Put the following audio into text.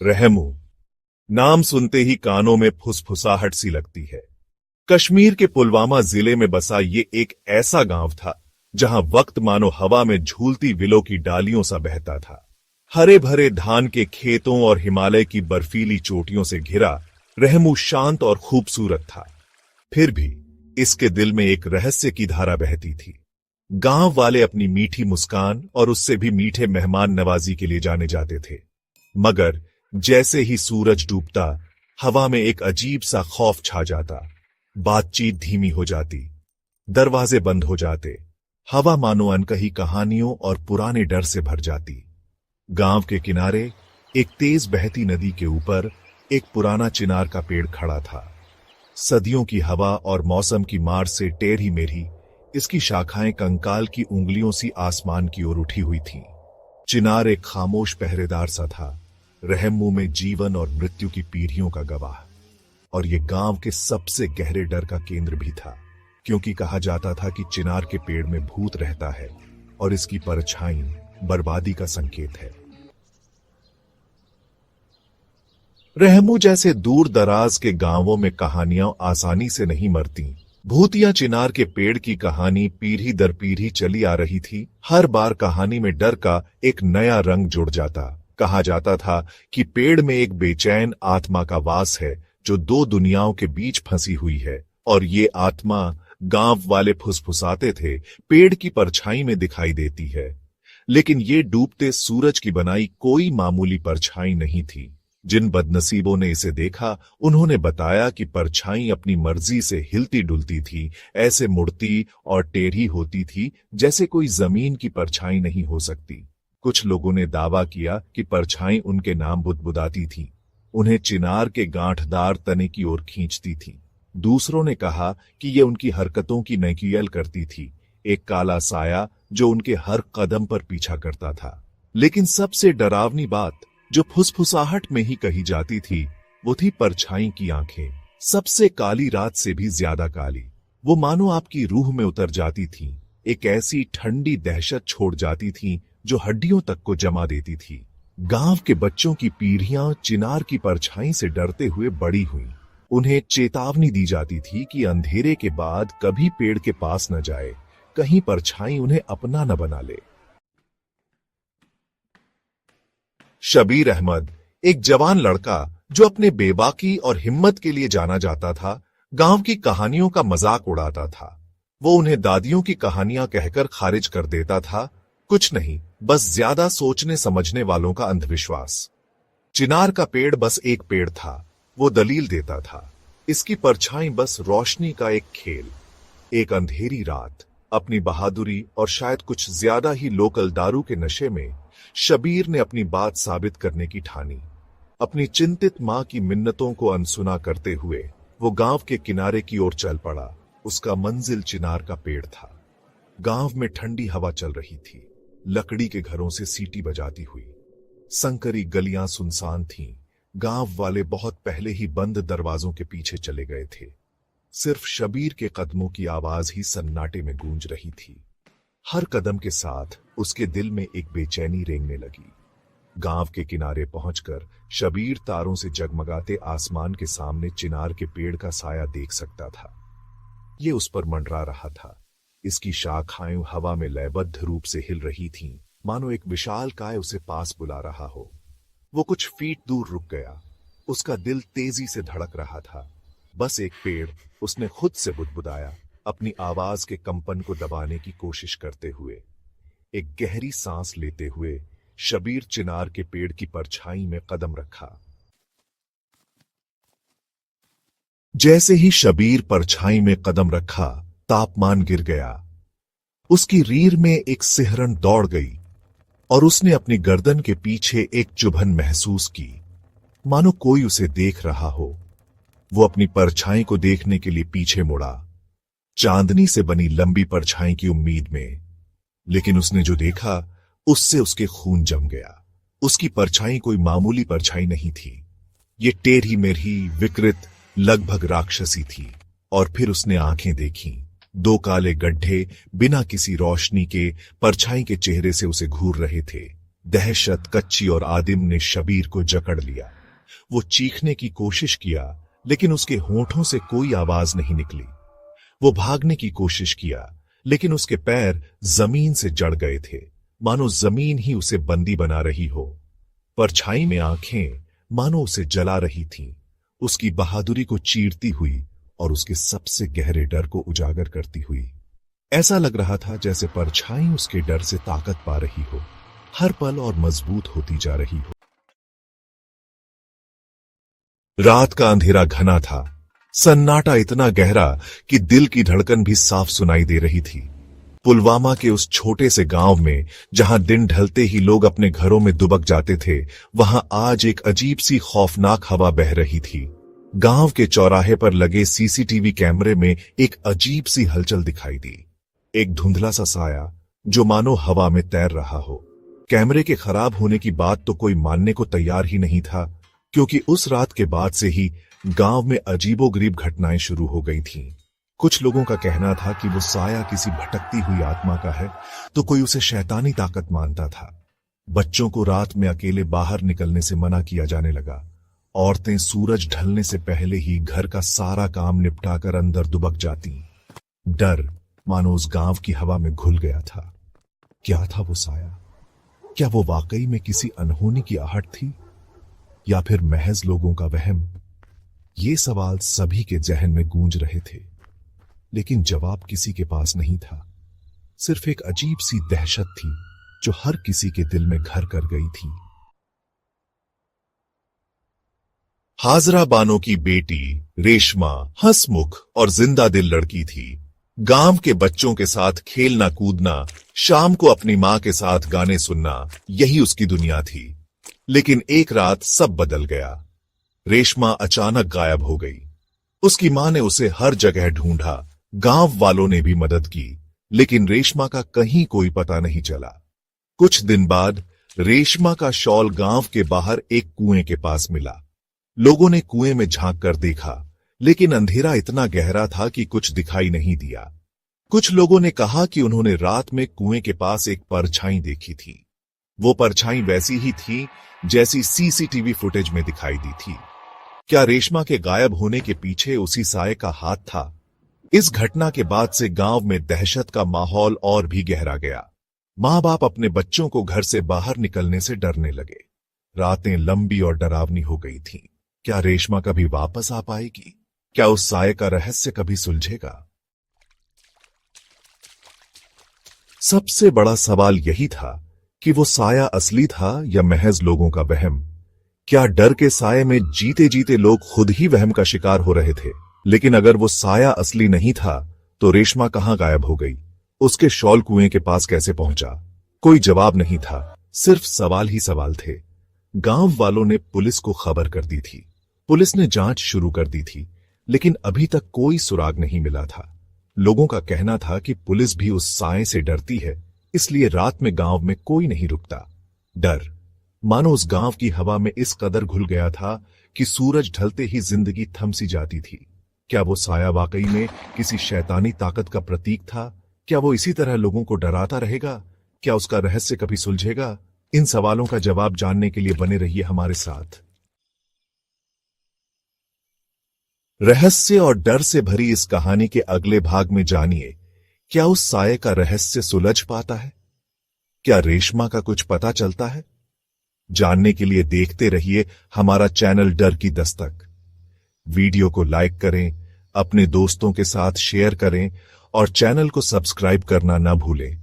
रहमू नाम सुनते ही कानों में फुसफुसाहट सी लगती है। कश्मीर के पुलवामा जिले में बसा ये एक ऐसा गांव था जहां वक्त मानो हवा में झूलती विलों की डालियों सा बहता था। हरे भरे धान के खेतों और हिमालय की बर्फीली चोटियों से घिरा रहमू शांत और खूबसूरत था। फिर भी इसके दिल में एक रहस्य की धारा बहती थी। गांव वाले अपनी मीठी मुस्कान और उससे भी मीठे मेहमान नवाजी के लिए जाने जाते थे, मगर जैसे ही सूरज डूबता हवा में एक अजीब सा खौफ छा जाता। बातचीत धीमी हो जाती, दरवाजे बंद हो जाते, हवा मानो अनकही कहानियों और पुराने डर से भर जाती। गांव के किनारे एक तेज बहती नदी के ऊपर एक पुराना चिनार का पेड़ खड़ा था। सदियों की हवा और मौसम की मार से टेढ़ी मेढ़ी इसकी शाखाएं कंकाल की उंगलियों सी आसमान की ओर उठी हुई थीं। चिनार एक खामोश पहरेदार सा था, रहमू में जीवन और मृत्यु की पीढ़ियों का गवाह। और ये गांव के सबसे गहरे डर का केंद्र भी था, क्योंकि कहा जाता था कि चिनार के पेड़ में भूत रहता है और इसकी परछाई बर्बादी का संकेत है। रहमू जैसे दूर दराज के गांवों में कहानियां आसानी से नहीं मरती। भूतिया चिनार के पेड़ की कहानी पीढ़ी दर पीढ़ी चली आ रही थी। हर बार कहानी में डर का एक नया रंग जुड़ जाता। कहा जाता था कि पेड़ में एक बेचैन आत्मा का वास है जो दो दुनियाओं के बीच फंसी हुई है, और ये आत्मा, गांव वाले फुसफुसाते थे, पेड़ की परछाई में दिखाई देती है। लेकिन ये डूबते सूरज की बनाई कोई मामूली परछाई नहीं थी। जिन बदनसीबों ने इसे देखा उन्होंने बताया कि परछाई अपनी मर्जी से हिलती डुलती थी, ऐसे मुड़ती और टेढ़ी होती थी जैसे कोई जमीन की परछाई नहीं हो सकती। कुछ लोगों ने दावा किया कि परछाई उनके नाम बुदबुदाती थी, उन्हें चिनार के गांठदार तने की ओर खींचती थी। दूसरों ने कहा कि ये उनकी हरकतों की नकील करती थी, एक काला साया जो उनके हर कदम पर पीछा करता था। लेकिन सबसे डरावनी बात जो फुसफुसाहट में ही कही जाती थी वो थी परछाई की आंखें, सबसे काली रात से भी ज्यादा काली। वो मानो आपकी रूह में उतर जाती थी, एक ऐसी ठंडी दहशत छोड़ जाती थी जो हड्डियों तक को जमा देती थी। गांव के बच्चों की पीढ़ियां चिनार की परछाई से डरते हुए बड़ी हुईं। उन्हें चेतावनी दी जाती थी कि अंधेरे के बाद कभी पेड़ के पास न जाए, कहीं परछाई उन्हें अपना न बना ले। शबीर अहमद, एक जवान लड़का जो अपने बेबाकी और हिम्मत के लिए जाना जाता था, गांव की कहानियों का मजाक उड़ाता था। वो उन्हें दादियों की कहानियां कहकर खारिज कर देता था, कुछ नहीं, बस ज्यादा सोचने समझने वालों का अंधविश्वास। चिनार का पेड़ बस एक पेड़ था, वो दलील देता था। इसकी परछाई बस रोशनी का एक खेल। एक अंधेरी रात अपनी बहादुरी और शायद कुछ ज्यादा ही लोकल दारू के नशे में शबीर ने अपनी बात साबित करने की ठानी। अपनी चिंतित मां की मिन्नतों को अनसुना करते हुए वो गांव के किनारे की ओर चल पड़ा। उसका मंजिल चिनार का पेड़ था। गांव में ठंडी हवा चल रही थी, लकड़ी के घरों से सीटी बजाती हुई। संकरी गलियां सुनसान थीं। गांव वाले बहुत पहले ही बंद दरवाजों के पीछे चले गए थे। सिर्फ शबीर के कदमों की आवाज ही सन्नाटे में गूंज रही थी। हर कदम के साथ उसके दिल में एक बेचैनी रेंगने लगी। गांव के किनारे पहुंचकर शबीर तारों से जगमगाते आसमान के सामने चिनार के पेड़ का साया देख सकता था। ये उस पर मंडरा रहा था। इसकी शाखाएं हवा में लयबद्ध रूप से हिल रही थीं, मानो एक विशाल काय उसे पास बुला रहा हो। वो कुछ फीट दूर रुक गया। उसका दिल तेजी से धड़क रहा था। बस एक पेड़, उसने खुद से बुदबुदाया, अपनी आवाज के कंपन को दबाने की कोशिश करते हुए। एक गहरी सांस लेते हुए शबीर चिनार के पेड़ की परछाई में कदम रखा। जैसे ही शबीर परछाई में कदम रखा, तापमान गिर गया। उसकी रीढ़ में एक सिहरन दौड़ गई और उसने अपनी गर्दन के पीछे एक चुभन महसूस की, मानो कोई उसे देख रहा हो। वो अपनी परछाई को देखने के लिए पीछे मुड़ा, चांदनी से बनी लंबी परछाई की उम्मीद में। लेकिन उसने जो देखा उससे उसके खून जम गया। उसकी परछाई कोई मामूली परछाई नहीं थी। ये टेढ़ी मेढ़ी, विकृत, लगभग राक्षसी थी। और फिर उसने आंखें देखीं। दो काले गड्ढे बिना किसी रोशनी के परछाई के चेहरे से उसे घूर रहे थे। दहशत, कच्ची और आदिम ने शबीर को जकड़ लिया। वो चीखने की कोशिश किया, लेकिन उसके होठों से कोई आवाज नहीं निकली। वो भागने की कोशिश किया, लेकिन उसके पैर जमीन से जड़ गए थे, मानो जमीन ही उसे बंदी बना रही हो। परछाई में आंखें मानो उसे जला रही थीं, उसकी बहादुरी को चीरती हुई और उसके सबसे गहरे डर को उजागर करती हुई। ऐसा लग रहा था जैसे परछाई उसके डर से ताकत पा रही हो, हर पल और मजबूत होती जा रही हो। रात का अंधेरा घना था, सन्नाटा इतना गहरा कि दिल की धड़कन भी साफ सुनाई दे रही थी। पुलवामा के उस छोटे से गांव में, जहां दिन ढलते ही लोग अपने घरों में दुबक जाते थे, वहां आज एक अजीब सी खौफनाक हवा बह रही थी। गांव के चौराहे पर लगे सीसीटीवी कैमरे में एक अजीब सी हलचल दिखाई दी। एक धुंधला सा साया जो मानो हवा में तैर रहा हो। कैमरे के खराब होने की बात तो कोई मानने को तैयार ही नहीं था, क्योंकि उस रात के बाद से ही गांव में अजीबोगरीब घटनाएं शुरू हो गई थीं। कुछ लोगों का कहना था कि वो साया किसी भटकती हुई आत्मा का है, तो कोई उसे शैतानी ताकत मानता था। बच्चों को रात में अकेले बाहर निकलने से मना किया जाने लगा। औरतें सूरज ढलने से पहले ही घर का सारा काम निपटाकर अंदर दुबक जाती। डर मानो उस गांव की हवा में घुल गया था। क्या था वो साया? क्या वो वाकई में किसी अनहोनी की आहट थी, या फिर महज लोगों का वहम? ये सवाल सभी के जहन में गूंज रहे थे, लेकिन जवाब किसी के पास नहीं था। सिर्फ एक अजीब सी दहशत थी जो हर किसी के दिल में घर कर गई थी। हाजरा बानो की बेटी रेशमा हंसमुख और जिंदा दिल लड़की थी। गांव के बच्चों के साथ खेलना कूदना, शाम को अपनी मां के साथ गाने सुनना, यही उसकी दुनिया थी। लेकिन एक रात सब बदल गया। रेशमा अचानक गायब हो गई। उसकी मां ने उसे हर जगह ढूंढा, गांव वालों ने भी मदद की, लेकिन रेशमा का कहीं कोई पता नहीं चला। कुछ दिन बाद रेशमा का शॉल गांव के बाहर एक कुएं के पास मिला। लोगों ने कुएं में झांक कर देखा, लेकिन अंधेरा इतना गहरा था कि कुछ दिखाई नहीं दिया। कुछ लोगों ने कहा कि उन्होंने रात में कुएं के पास एक परछाई देखी थी। वो परछाई वैसी ही थी जैसी सीसीटीवी फुटेज में दिखाई दी थी। क्या रेशमा के गायब होने के पीछे उसी साये का हाथ था? इस घटना के बाद से गांव में दहशत का माहौल और भी गहरा गया। मां बाप अपने बच्चों को घर से बाहर निकलने से डरने लगे। रातें लंबी और डरावनी हो गई थीं। क्या रेशमा कभी वापस आ पाएगी? क्या उस साये का रहस्य कभी सुलझेगा? सबसे बड़ा सवाल यही था कि वो साया असली था या महज लोगों का वहम। क्या डर के साये में जीते जीते लोग खुद ही वहम का शिकार हो रहे थे? लेकिन अगर वो साया असली नहीं था, तो रेशमा कहां गायब हो गई? उसके शॉल कुएं के पास कैसे पहुंचा? कोई जवाब नहीं था, सिर्फ सवाल ही सवाल थे। गांव वालों ने पुलिस को खबर कर दी थी। पुलिस ने जांच शुरू कर दी थी, लेकिन अभी तक कोई सुराग नहीं मिला था। लोगों का कहना था कि पुलिस भी उस साये से डरती है, इसलिए रात में गांव में कोई नहीं रुकता। डर मानो उस गांव की हवा में इस कदर घुल गया था कि सूरज ढलते ही जिंदगी थम सी जाती थी। क्या वो साया वाकई में किसी शैतानी ताकत का प्रतीक था? क्या वो इसी तरह लोगों को डराता रहेगा? क्या उसका रहस्य कभी सुलझेगा? इन सवालों का जवाब जानने के लिए बने रहिए हमारे साथ। रहस्य और डर से भरी इस कहानी के अगले भाग में जानिए, क्या उस साये का रहस्य सुलझ पाता है? क्या रेशमा का कुछ पता चलता है? जानने के लिए देखते रहिए हमारा चैनल डर की दस्तक। वीडियो को लाइक करें, अपने दोस्तों के साथ शेयर करें और चैनल को सब्सक्राइब करना न भूलें।